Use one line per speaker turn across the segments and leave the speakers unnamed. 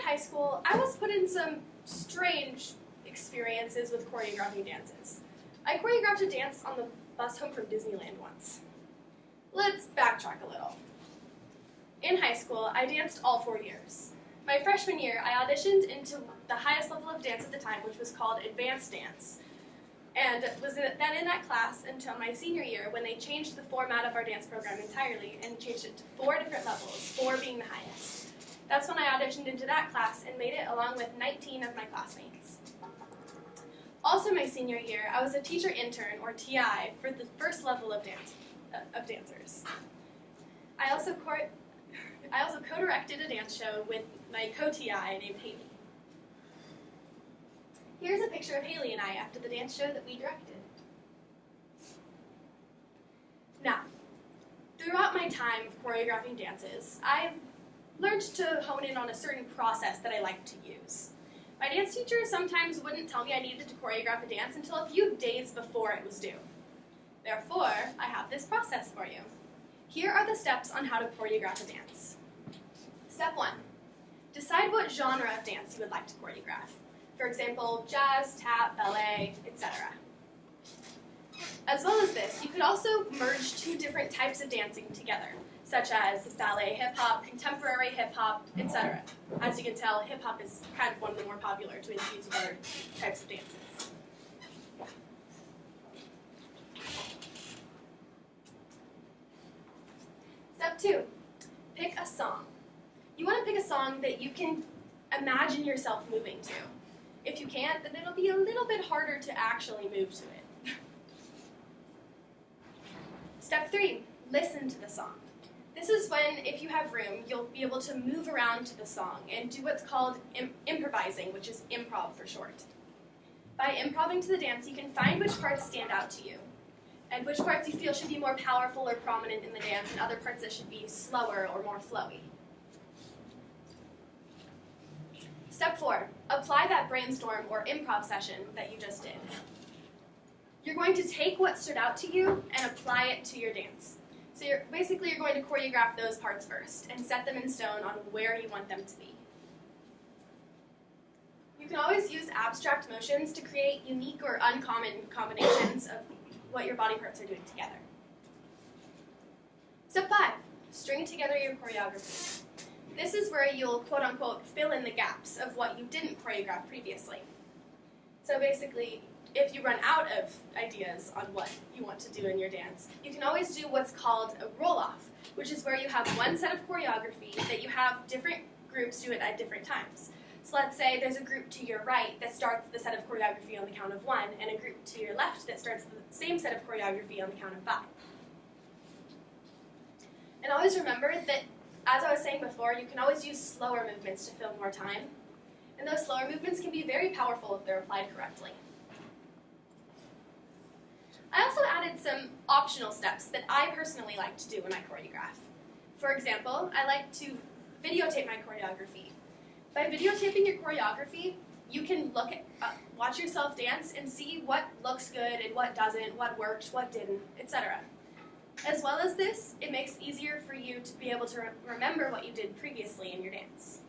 high school, I was put in some strange experiences with choreographing dances. I choreographed a dance on the bus home from Disneyland once. Let's backtrack a little. In high school, I danced all 4 years. My freshman year, I auditioned into the highest level of dance at the time, which was called advanced dance, and was then in that class until my senior year when they changed the format of our dance program entirely and changed it to 4 different levels, 4 being the highest. That's when I auditioned into that class and made it along with 19 of my classmates. Also my senior year, I was a teacher intern, or TI, for the first level of dancers. I also co-directed a dance show with my co-TI named Haley. Here's a picture of Haley and I after the dance show that we directed. Now, throughout my time of choreographing dances, I've learned to hone in on a certain process that I like to use. My dance teacher sometimes wouldn't tell me I needed to choreograph a dance until a few days before it was due. Therefore, I have this process for you. Here are the steps on how to choreograph a dance. Step 1. Decide what genre of dance you would like to choreograph. For example, jazz, tap, ballet, etc. As well as this, you could also merge 2 different types of dancing together, such as ballet hip-hop, contemporary hip-hop, etc. As you can tell, hip-hop is kind of one of the more popular to infuse with other types of dances. Step 2, pick a song. You want to pick a song that you can imagine yourself moving to. If you can't, then it'll be a little bit harder to actually move to it. Step 3, listen to the song. This is when, if you have room, you'll be able to move around to the song and do what's called improvising, which is improv for short. By improving to the dance, you can find which parts stand out to you, and which parts you feel should be more powerful or prominent in the dance, and other parts that should be slower or more flowy. Step 4, apply that brainstorm or improv session that you just did. You're going to take what stood out to you and apply it to your dance. So you're going to choreograph those parts first and set them in stone on where you want them to be. You can always use abstract motions to create unique or uncommon combinations of what your body parts are doing together. Step 5, string together your choreography. This is where you'll quote-unquote fill in the gaps of what you didn't choreograph previously. So basically, if you run out of ideas on what you want to do in your dance, you can always do what's called a roll-off, which is where you have one set of choreography that you have different groups do it at different times. So let's say there's a group to your right that starts the set of choreography on the count of 1, and a group to your left that starts the same set of choreography on the count of 5. And always remember that, as I was saying before, you can always use slower movements to fill more time. And those slower movements can be very powerful if they're applied correctly. I also added some optional steps that I personally like to do when I choreograph. For example, I like to videotape my choreography. By videotaping your choreography, you can watch yourself dance and see what looks good and what doesn't, what worked, what didn't, etc. As well as this, it makes it easier for you to be able to remember what you did previously in your dance.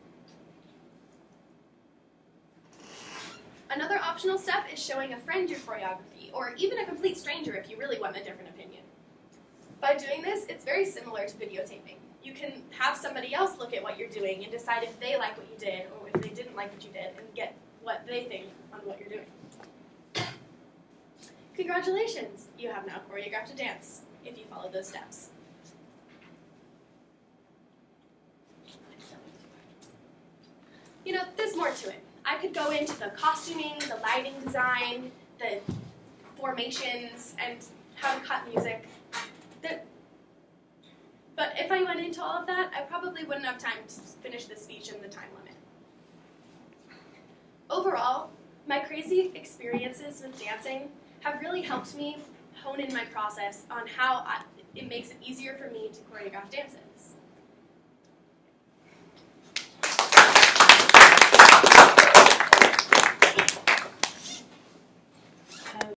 Another optional step is showing a friend your choreography, or even a complete stranger if you really want a different opinion. By doing this, it's very similar to videotaping. You can have somebody else look at what you're doing and decide if they like what you did, or if they didn't like what you did, and get what they think on what you're doing. Congratulations! You have now choreographed a dance, if you follow those steps. You know, there's more to it. I could go into the costuming, the lighting design, the formations, and how to cut music. But if I went into all of that, I probably wouldn't have time to finish this speech in the time limit. Overall, my crazy experiences with dancing have really helped me hone in my process on how it makes it easier for me to choreograph dances.